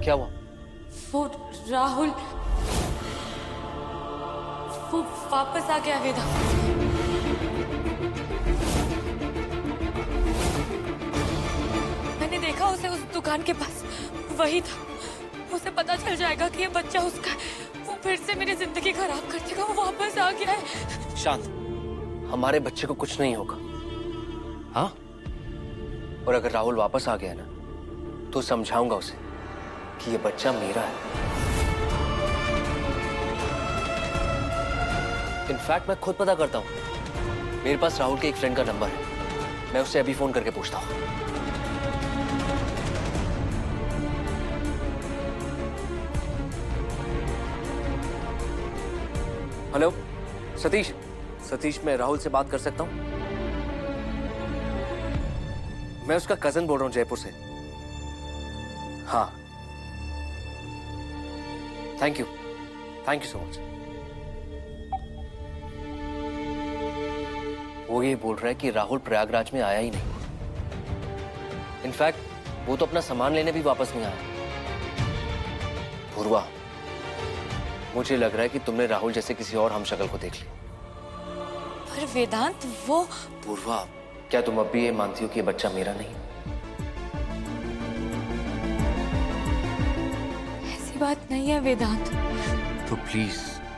क्या हुआ? वो राहुल वो वापस आ गया वेदा। मैंने देखा उसे उस दुकान के पास, वही था। उसे पता चल जाएगा कि ये बच्चा उसका है। वो फिर से मेरी जिंदगी खराब कर देगा। वो वापस आ गया है। शांत, हमारे बच्चे को कुछ नहीं होगा। हाँ, और अगर राहुल वापस आ गया ना तो समझाऊंगा उसे कि ये बच्चा मेरा है। इनफैक्ट मैं खुद पता करता हूं। मेरे पास राहुल के एक फ्रेंड का नंबर है, मैं उससे अभी फोन करके पूछता हूं। हेलो सतीश, सतीश मैं राहुल से बात कर सकता हूं? मैं उसका कजन बोल रहा हूं जयपुर से। हाँ, थैंक यू सो मच। वो ये बोल रहा है कि राहुल प्रयागराज में आया ही नहीं। इनफैक्ट वो तो अपना सामान लेने भी वापस नहीं आया। पूर्वा, मुझे लग रहा है कि तुमने राहुल जैसे किसी और हमशक्ल को देख लिया। पर वेदांत वो पूर्वा, क्या तुम अब भी ये मानती हो कि ये बच्चा मेरा नहीं? ऐसी बात नहीं है वेदांत। तो प्लीज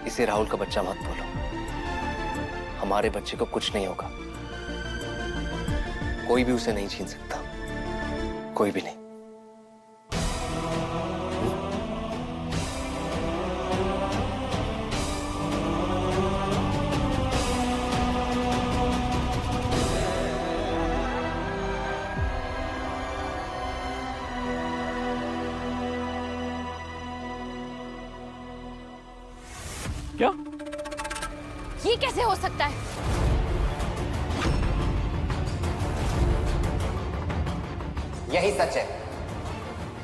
इसे राहुल का बच्चा मत बोलो। हमारे बच्चे को कुछ नहीं होगा। कोई भी उसे नहीं छीन सकता, कोई भी नहीं। क्या? ये कैसे हो सकता है? यही सच है।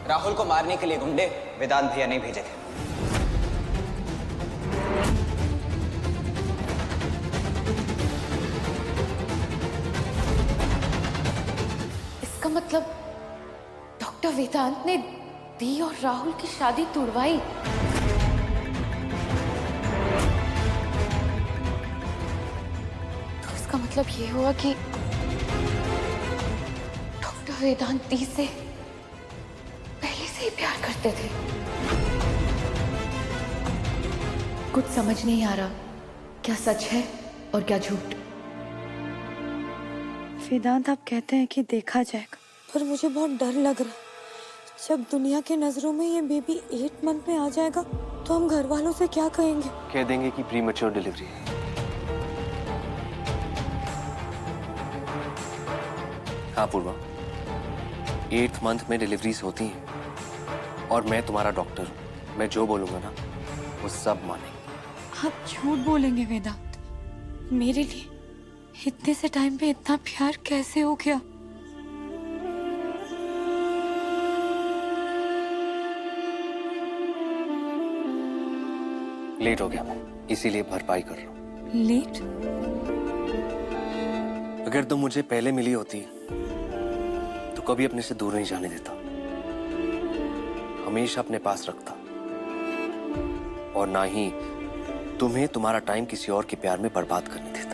राहुल को मारने के लिए गुंडे वेदांत भैया नहीं भेजे थे। इसका मतलब डॉक्टर वेदांत ने दी और राहुल की शादी तुड़वाई। तो इसका मतलब ये हुआ कि डॉक्टर वेदांत दी से पहले से ही प्यार करते थे। कुछ समझ नहीं आ रहा, क्या सच है और क्या झूठ। वेदांत आप कहते हैं कि देखा जाएगा, पर मुझे बहुत डर लग रहा है। जब दुनिया के नजरों में ये बेबी 8 मंथ में आ जाएगा तो हम घर वालों से क्या कहेंगे? कह देंगे कि प्रीमैच्योर डिलीवरी है। हाँ पूर्वा, 8th मंथ में डिलीवरीज होती हैं और मैं तुम्हारा डॉक्टर हूँ। मैं जो बोलूंगा ना वो सब मानेंगे। आप झूठ बोलेंगे वेदांत? मेरे लिए इतने से टाइम पे इतना प्यार कैसे हो गया? लेट हो गया मैं, इसीलिए भरपाई कर रहा हूँ। लेट? अगर तुम मुझे पहले मिली होती तो कभी अपने से दूर नहीं जाने देता, हमेशा अपने पास रखता, और ना ही तुम्हें तुम्हारा टाइम किसी और के प्यार में बर्बाद करने देता।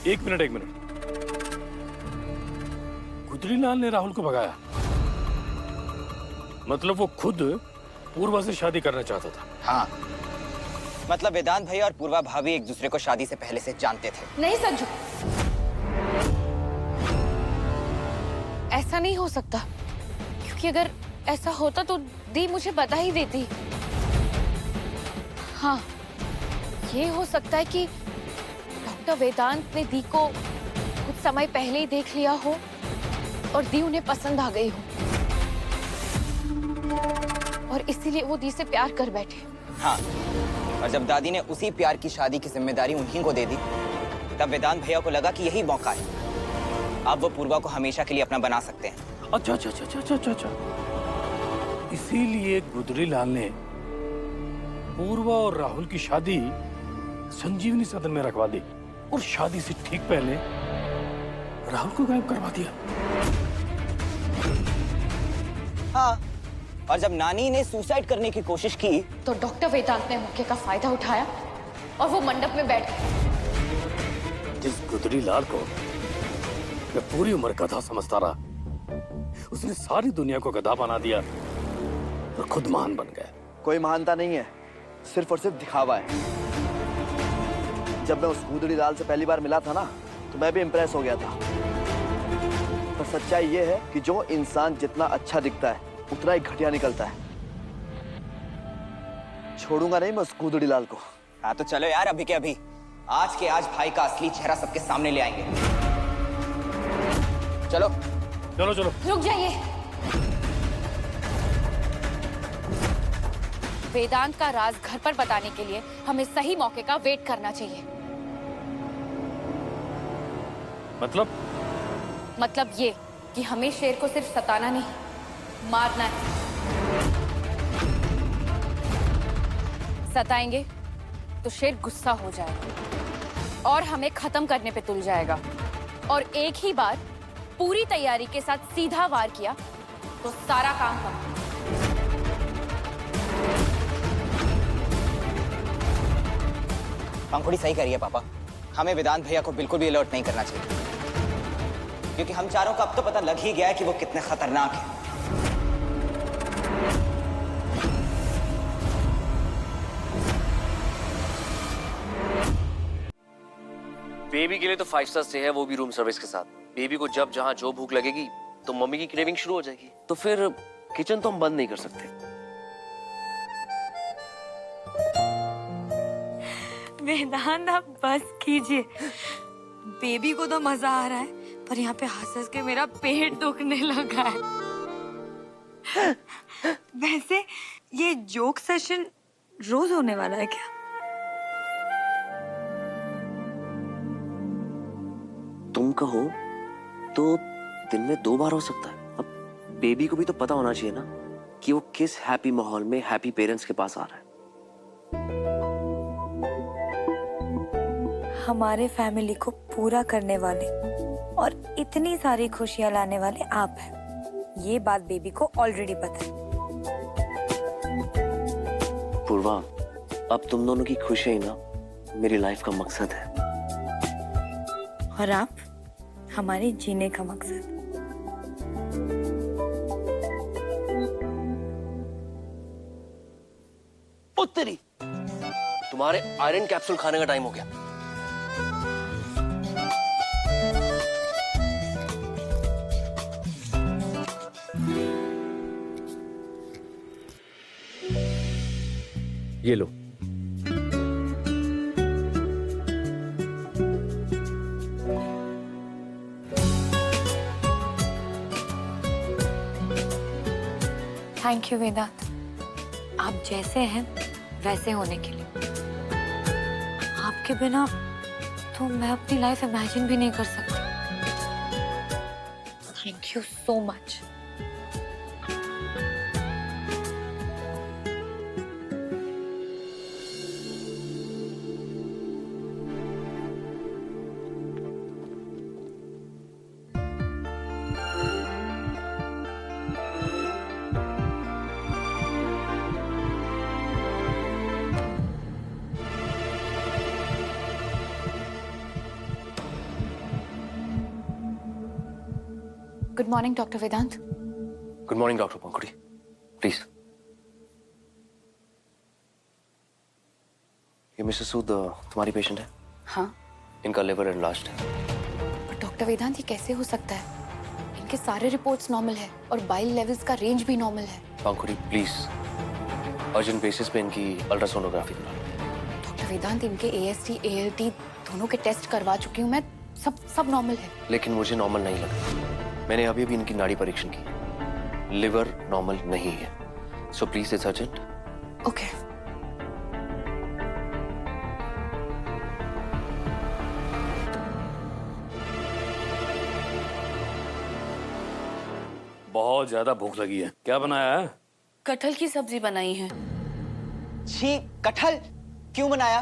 एक मिनट। गुजरीलाल ने राहुल को भगाया, मतलब वो खुद पूर्वा से शादी करना चाहता था। हाँ, मतलब वेदांत भैया और पूर्वा भाभी एक दूसरे को शादी से पहले से जानते थे। नहीं संजू, ऐसा नहीं हो सकता, क्योंकि अगर ऐसा होता तो दी मुझे बता ही देती। हाँ, ये हो सकता है कि डॉक्टर वेदांत ने दी को कुछ समय पहले ही देख लिया हो और दी उन्हें पसंद आ गई हो। और इसीलिए वो दी से प्यार कर बैठे। हाँ, और जब दादी ने उसी प्यार की शादी की जिम्मेदारी उन्हीं को दे दी, तब वेदांत भैया को लगा कि यही मौका है। अब वो पूर्वा को हमेशा के लिए अपना बना सकते हैं। अच्छा अच्छा अच्छा अच्छा अच्छा अच्छा, इसीलिए गुदरीलाल ने पूर्वा और राहुल की शादी संजीवनी सदन में रखवा दी और शादी से ठीक पहले राहुल को गायब करवा दिया। हाँ, और जब नानी ने सुसाइड करने की कोशिश की तो डॉक्टर वेदांत ने मौके का फायदा उठाया और वो मंडप में बैठ गए। जिस गुदरीलाल को मैं पूरी उम्र गधा समझता रहा, उसने सारी दुनिया को गधा बना दिया और खुद महान बन गया। कोई महानता नहीं है, सिर्फ और सिर्फ दिखावा है। जब मैं उस गुदरीलाल से पहली बार मिला था ना, तो मैं भी इम्प्रेस हो गया था। पर सच्चाई ये है कि जो इंसान जितना अच्छा दिखता है उतना ही घटिया निकलता है। छोड़ूंगा नहीं मैं उस गुदरीलाल को। हाँ तो चलो यार, अभी के अभी आज के आज भाई का असली चेहरा सबके सामने ले आएंगे। चलो चलो चलो रुक जाइए। वेदांत का राज घर पर बताने के लिए हमें सही मौके का वेट करना चाहिए। मतलब ये कि हमें शेर को सिर्फ सताना नहीं, मारना है। सताएंगे तो शेर गुस्सा हो जाएगा और हमें खत्म करने पे तुल जाएगा। और एक ही बार पूरी तैयारी के साथ सीधा वार किया तो सारा काम खत्म। पंखुड़ी सही करिए पापा, हमें वेदांत भैया को बिल्कुल भी अलर्ट नहीं करना चाहिए, क्योंकि हम चारों को अब तो पता लग ही गया है कि वो कितने खतरनाक हैं। बेबी के लिए तो 5 स्टार स्टे है, वो भी रूम सर्विस के साथ। बेबी को जब जहां जो भूख लगेगी तो मम्मी की क्रेविंग शुरू हो जाएगी। तो फिर किचन तो हम बंद नहीं कर सकते। वेदांत आप बस कीजिए। बेबी को तो मजा आ रहा है, पर यहाँ पे हंस के मेरा पेट दुखने लगा है। वैसे ये जोक सेशन रोज होने वाला है क्या? तुम कहो तो दिन में 2 बार हो सकता है। अब बेबी को भी तो पता होना चाहिए ना कि वो किस हैप्पी माहौल में हैप्पी पेरेंट्स के पास आ रहा है। हमारे फैमिली को पूरा करने वाले और इतनी सारी खुशियां लाने वाले आप हैं। ये बात बेबी को ऑलरेडी पता है। पूर्वा, अब तुम दोनों की खुशी ही ना मेरी लाइफ का मकसद है। और आप हमारे जीने का मकसद। उत्तरी, तुम्हारे आयरन कैप्सूल खाने का टाइम हो गया। ये लो। थैंक यू वेदांत, आप जैसे हैं वैसे होने के लिए। आपके बिना तो मैं अपनी लाइफ इमेजिन भी नहीं कर सकती। Thank you so much. Good morning doctor Vedant. Good morning doctor Pankhuri, please. ये मिसेस सूद तुम्हारी पेशेंट है? हाँ। इनका लिवर एनलार्ज्ड है। पर डॉक्टर वेदांत, ये कैसे हो सकता है? इनके सारे रिपोर्ट्स नॉर्मल है और बाइल लेवल्स का रेंज भी नॉर्मल है। पंखुड़ी प्लीज, अर्जेंट बेसिस पे इनकी अल्ट्रासोनोग्राफी करा लो। डॉक्टर वेदांत, इनके AST ALT दोनों के टेस्ट करवा चुकी हूँ मैं, सब नॉर्मल है। लेकिन मुझे नॉर्मल नहीं लगा। मैंने अभी इनकी नाड़ी परीक्षण की, लिवर नॉर्मल नहीं है। So please it's urgent. Okay. बहुत ज्यादा भूख लगी है. क्या बनाया है? कटहल की सब्जी बनाई है. छी, कटहल क्यों बनाया?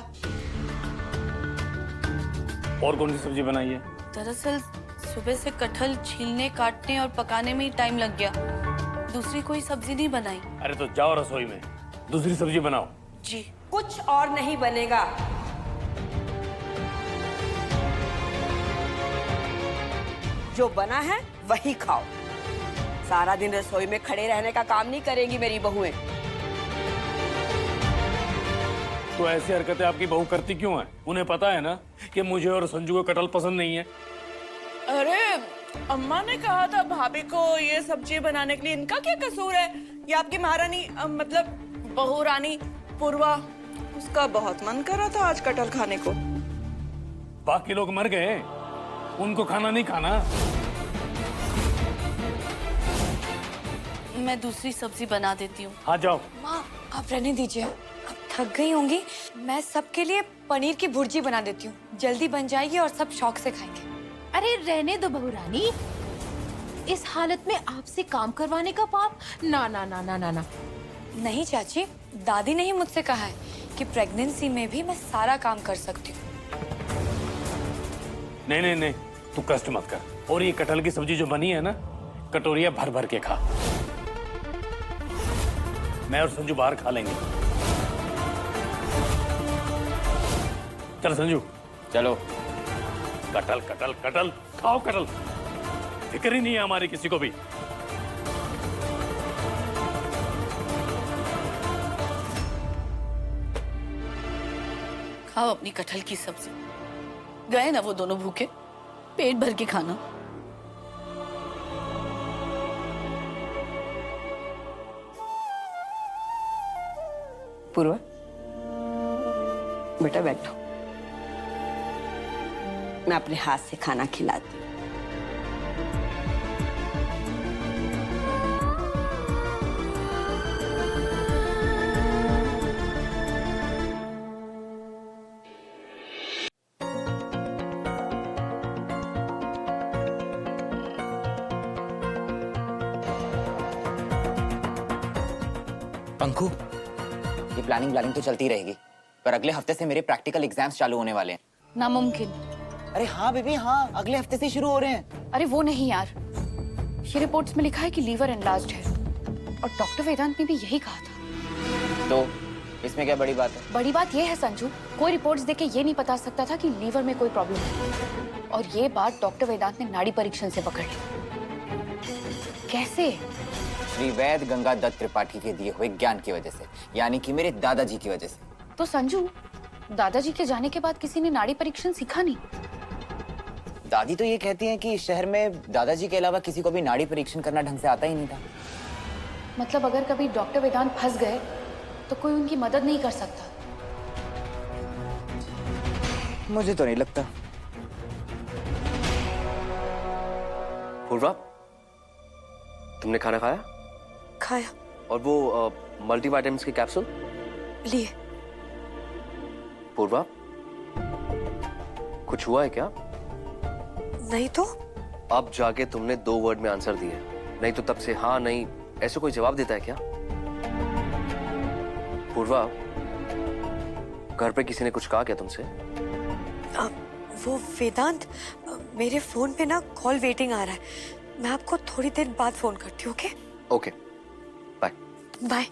और कौन सी सब्जी बनाई है? दरअसल सुबह से कटहल छीलने, काटने और पकाने में ही टाइम लग गया. दूसरी कोई सब्जी नहीं बनाई. अरे तो जाओ रसोई में दूसरी सब्जी बनाओ. जी. कुछ और नहीं बनेगा. जो बना है वही खाओ. सारा दिन रसोई में खड़े रहने का काम नहीं करेंगी मेरी बहुएं. तो ऐसी हरकतें आपकी बहू करती क्यों है? उन्हें पता है ना कि मुझे और संजू को कटहल पसंद नहीं है. अरे अम्मा ने कहा था भाभी को ये सब्जी बनाने के लिए. इनका क्या कसूर है? ये आपकी महारानी मतलब बहू रानी पूर्वा, उसका बहुत मन कर रहा था आज कटहल खाने को. बाकी लोग मर गए, उनको खाना नहीं खाना. मैं दूसरी सब्जी बना देती हूँ. हाँ जाओ. माँ आप रहने दीजिए, अब थक गई होंगी. मैं सबके लिए पनीर की भुर्जी बना देती हूँ. जल्दी बन जाएगी और सब शौक से खाएंगे. अरे रहने दो बहू रानी, इस हालत में आपसे काम करवाने का पाप. ना ना ना ना ना ना. नहीं चाची, दादी ने ही मुझसे कहा है कि प्रेगनेंसी में भी मैं सारा काम कर सकती हूँ. नहीं नहीं नहीं, तू कष्ट मत कर. और ये कटहल की सब्जी जो बनी है ना, कटोरिया भर भर के खा. मैं और संजू बाहर खा लेंगे. चल संजू. चलो. कटहल कटहल कटहल खाओ. कटहल फिक्र ही नहीं है हमारी किसी को भी. खाओ अपनी कटहल की सब्जी. गए ना वो दोनों भूखे, पेट भर के खाना. पूर्वा, बेटा बैठो. मैं अपने हाथ से खाना खिलाती हूँ. पंखू, ये प्लानिंग तो चलती रहेगी, पर अगले हफ्ते से मेरे प्रैक्टिकल एग्जाम्स चालू होने वाले हैं. नामुमकिन. अरे हाँ बेबी हाँ, अगले हफ्ते से शुरू हो रहे हैं. अरे वो नहीं यार, ये रिपोर्ट्स में लिखा है कि लीवर एनलार्ज्ड है और डॉक्टर वेदांत ने भी यही कहा था. तो इसमें क्या बड़ी बात है? बड़ी बात ये है संजू, कोई रिपोर्ट्स देख के ये नहीं बता सकता था कि लीवर में कोई प्रॉब्लम है. और ये बात डॉक्टर वेदांत ने नाड़ी परीक्षण से पकड़ ली. कैसे? श्री वैद गंगा दत्त त्रिपाठी के दिए हुए ज्ञान की वजह से, यानी कि मेरे दादाजी की वजह से. तो संजू, दादाजी के जाने के बाद किसी ने नाड़ी परीक्षण सीखा नहीं? दादी तो ये कहती हैं कि इस शहर में दादाजी के अलावा किसी को भी नाड़ी परीक्षण करना ढंग से आता ही नहीं था. मतलब अगर कभी डॉक्टर वेदांत फंस गए तो कोई उनकी मदद नहीं कर सकता. मुझे तो नहीं लगता. पूर्वा, तुमने खाना खाया? खाया. और वो मल्टीविटामिन्स के कैप्सूल लिए. पूर्वा, कुछ हुआ है क्या? नहीं तो. अब जाके तुमने 2 वर्ड में आंसर दिए, नहीं तो तब से हाँ नहीं ऐसे कोई जवाब देता है क्या? पूर्वा, घर पे किसी ने कुछ कहा क्या तुमसे? वो वेदांत, मेरे फोन पे ना कॉल वेटिंग आ रहा है. मैं आपको थोड़ी देर बाद फोन करती हूँ. Okay? Okay, bye. Bye.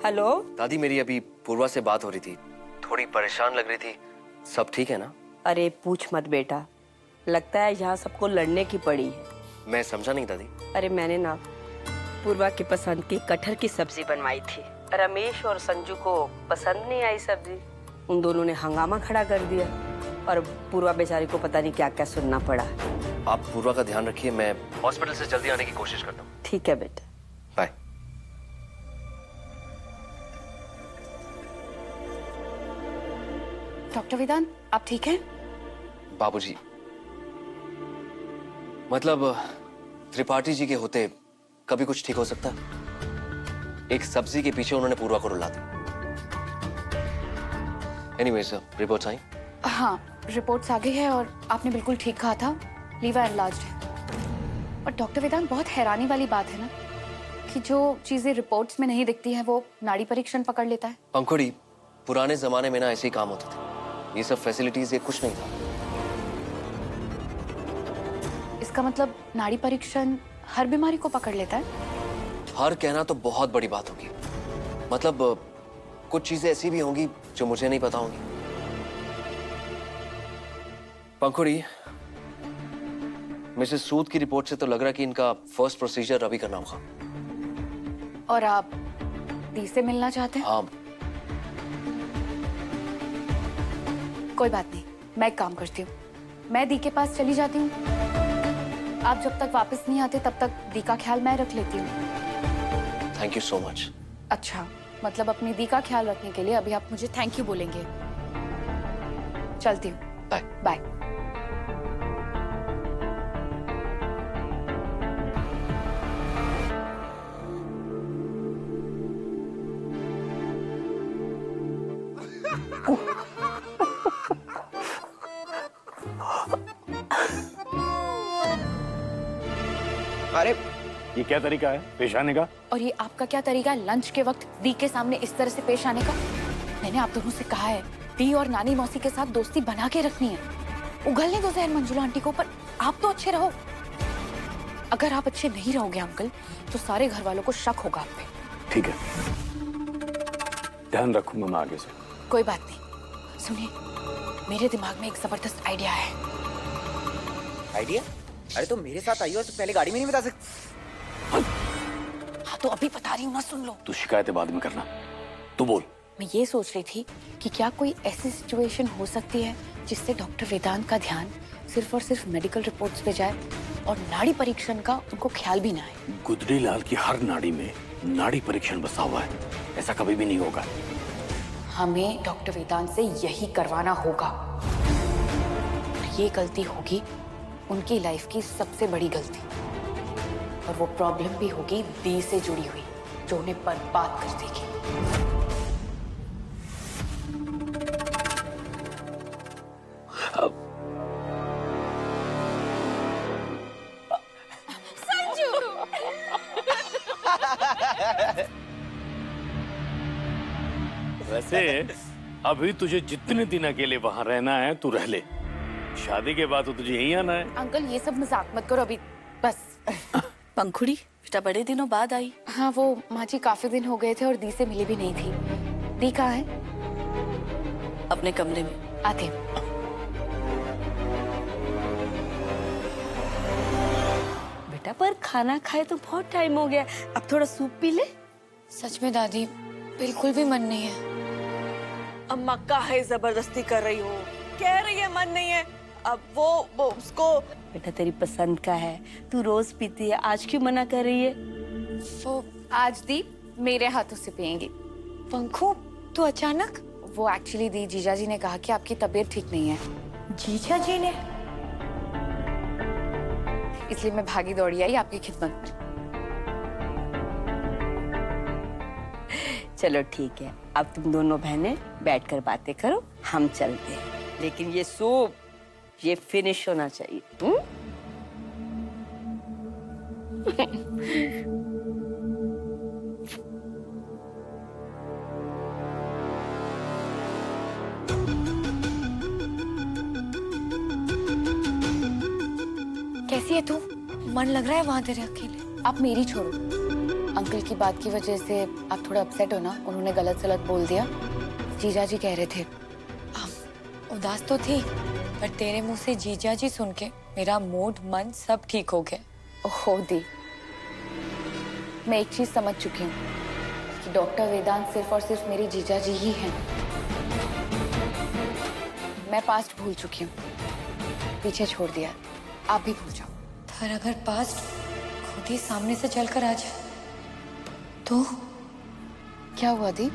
Hello. दादी, मेरी अभी पूर्वा से बात हो रही थी, थोड़ी परेशान लग रही थी. सब ठीक है ना? अरे पूछ मत बेटा, लगता है यहाँ सबको लड़ने की पड़ी है. मैं समझा नहीं दादी. अरे मैंने ना पूर्वा की पसंद की कटहल की सब्जी बनवाई थी. रमेश और संजू को पसंद नहीं आई सब्जी. उन दोनों ने हंगामा खड़ा कर दिया और पूर्वा बेचारी को पता नहीं क्या क्या सुनना पड़ा. आप पूर्वा का ध्यान रखिए, मैं हॉस्पिटल से जल्दी आने की कोशिश करता हूँ. ठीक है बेटा. बाय। डॉक्टर वेदांत, आप ठीक हैं? बाबूजी, मतलब त्रिपाठी जी के होते कभी कुछ ठीक हो सकता है? एक सब्जी के पीछे उन्होंने पूर्वा को रुला दिया। एनीवेज, रिपोर्ट्स आई? हाँ, रिपोर्ट्स आ गई है और आपने बिल्कुल ठीक कहा था, लीवर एनलार्ज्ड है। और डॉक्टर वेदांत, बहुत हैरानी वाली बात है ना कि जो चीजें रिपोर्ट्स में नहीं दिखती हैं वो नाड़ी परीक्षण पकड़ लेता है। पंखुड़ी, पुराने जमाने में ना ऐसे ही काम होते थे। ये सब फैसिलिटीज ये कुछ नहीं था। इसका मतलब नाड़ी परीक्षण हर बीमारी को पकड़ लेता है? हर कहना तो बहुत बड़ी बात होगी। मतलब कुछ चीजें ऐसी भी होंगी जो मुझे नहीं पता होंगी। पंखुड़ी, मिसेस सूद की रिपोर्ट से तो लग रहा है कि इनका फर्स्ट प्रोसीजर अभी करना होगा। और आप दी से मिलना चाहते हैं? हाँ। कोई बात नहीं, मैं एक काम करती हूँ, मैं दी के पास चली जाती हूँ। आप जब तक वापस नहीं आते तब तक दी का ख्याल मैं रख लेती हूँ। Thank you so much. अच्छा, मतलब अपनी दी का ख्याल रखने के लिए अभी आप मुझे थैंक यू बोलेंगे। चलती हूँ। बाय। बाय। अरे ये क्या तरीका है पेश आने का? और ये आपका क्या तरीका है लंच के वक्त दी के सामने इस तरह से पेश आने का? मैंने आप दोनों से कहा है दी और नानी मौसी के साथ दोस्ती बना के रखनी है। उगलने दो जहन मंजुला आंटी को, पर आप तो अच्छे रहो। अगर आप अच्छे नहीं रहोगे अंकल तो सारे घर वालों को शक होगा आप पे। ठीक है, ध्यान रखूंगा मैं आगे से। कोई बात नहीं। सुनिए, मेरे दिमाग में एक जबरदस्त आइडिया है। आइडिया? अरे तो मेरे साथ आई हो तो पहले गाड़ी में नहीं बता सकती? हाँ तो अभी बता रही हूँ ना, सुन लो। तू शिकायतें बाद में करना, तू बोल। मैं ये सोच रही थी कि क्या कोई ऐसी सिचुएशन हो सकती है जिससे डॉक्टर वेदांत का ध्यान सिर्फ और सिर्फ मेडिकल रिपोर्ट्स पे जाए और नाड़ी परीक्षण का उनको ख्याल भी ना आए। गुदड़ी लाल की हर नाड़ी में नाड़ी परीक्षण बसा हुआ है, ऐसा कभी भी नहीं होगा। हमें डॉक्टर वेदांत से यही करवाना होगा। ये गलती होगी उनकी लाइफ की सबसे बड़ी गलती, और वो प्रॉब्लम भी होगी दी से जुड़ी हुई जो उन्हें बर्बाद कर देगी। वैसे अभी तुझे जितने दिन अकेले वहां रहना है तू रह ले, शादी के बाद तो तुझे यहीं आना है। अंकल ये सब मजाक मत करो अभी, बस। पंखुड़ी बेटा बड़े दिनों बाद आई। हाँ, वो माँ जी काफी दिन हो गए थे और दी से मिली भी नहीं थी। दी कहाँ है? अपने कमरे में। आते हैं। बेटा पर खाना खाए तो बहुत टाइम हो गया, अब थोड़ा सूप पी ले। सच में दादी बिल्कुल भी मन नहीं है। अम्मा काहे जबरदस्ती कर रही हो? कह रही है मन नहीं है। अब वो उसको बेटा तेरी पसंद का है, तू रोज पीती है, आज क्यों मना कर रही है? वो आज दी मेरे हाथों से पिएंगी। पंखू तो अचानक? वो एक्चुअली दी जीजा जी ने कहा कि आपकी तबीयत ठीक नहीं है, जीजा जी ने? इसलिए मैं भागी दौड़ी आई आपकी खिदमत में। चलो ठीक है, अब तुम दोनों बहनें बैठकर बातें करो, हम चलते हैं। लेकिन ये सूप ये फिनिश होना चाहिए। कैसी है तू? मन लग रहा है वहां तेरे अकेले। आप मेरी छोड़ो। अंकल की बात की वजह से आप थोड़ा अपसेट हो ना, उन्होंने गलत सलत बोल दिया। जीजा जी कह रहे थे। उदास तो थी पर तेरे मुंह से जीजा जी सुन के मेरा मूड मन सब ठीक हो गया। ओहो दी, मैं एक चीज समझ चुकी हूँ कि डॉक्टर वेदांत सिर्फ और सिर्फ मेरी जीजा जी ही हैं। मैं पास्ट भूल चुकी हूँ, पीछे छोड़ दिया, आप भी भूल जाओ। पर अगर पास्ट खुद ही सामने से चलकर आ जाए तो क्या हुआ दीप?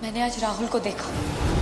मैंने आज राहुल को देखा।